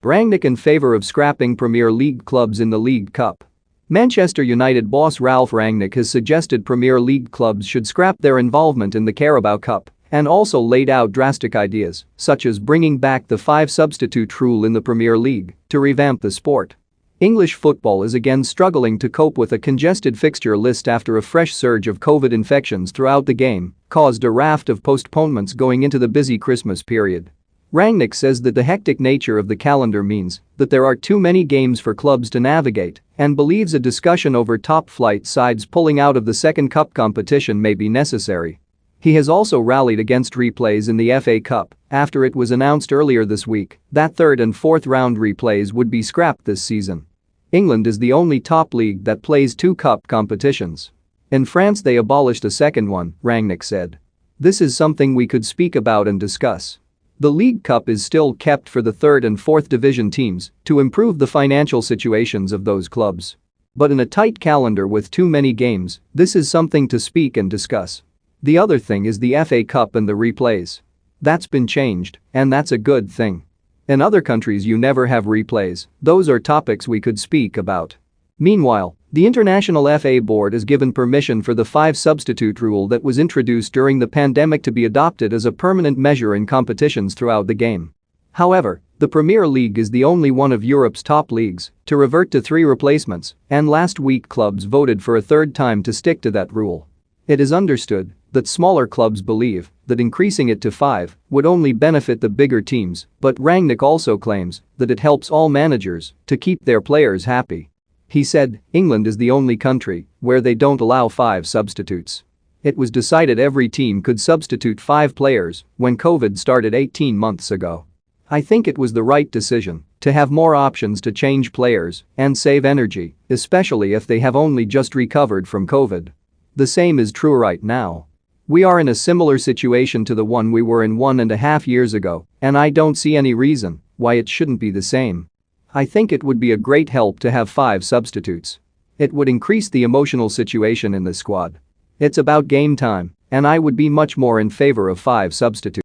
Rangnick in favour of scrapping Premier League clubs in the League Cup. Manchester United boss Ralph Rangnick has suggested Premier League clubs should scrap their involvement in the Carabao Cup and also laid out drastic ideas, such as bringing back the 5 substitute rule in the Premier League to revamp the sport. English football is again struggling to cope with a congested fixture list after a fresh surge of COVID infections throughout the game caused a raft of postponements going into the busy Christmas period. Rangnick says that the hectic nature of the calendar means that there are too many games for clubs to navigate and believes a discussion over top-flight sides pulling out of the second cup competition may be necessary. He has also rallied against replays in the FA Cup after it was announced earlier this week that third and fourth round replays would be scrapped this season. England is the only top league that plays 2 cup competitions. In France they abolished a second one, Rangnick said. This is something we could speak about and discuss. The League Cup is still kept for the 3rd and 4th division teams to improve the financial situations of those clubs. But in a tight calendar with too many games, this is something to speak and discuss. The other thing is the FA Cup and the replays. That's been changed, and that's a good thing. In other countries you never have replays, those are topics we could speak about. Meanwhile, the International FA Board has given permission for the 5 substitute rule that was introduced during the pandemic to be adopted as a permanent measure in competitions throughout the game. However, the Premier League is the only one of Europe's top leagues to revert to 3 replacements, and last week clubs voted for a third time to stick to that rule. It is understood that smaller clubs believe that increasing it to 5 would only benefit the bigger teams, but Rangnick also claims that it helps all managers to keep their players happy. He said, England is the only country where they don't allow 5 substitutes. It was decided every team could substitute 5 players when COVID started 18 months ago. I think it was the right decision to have more options to change players and save energy, especially if they have only just recovered from COVID. The same is true right now. We are in a similar situation to the one we were in 1.5 years ago, and I don't see any reason why it shouldn't be the same. I think it would be a great help to have 5 substitutes. It would increase the emotional situation in the squad. It's about game time, and I would be much more in favor of 5 substitutes.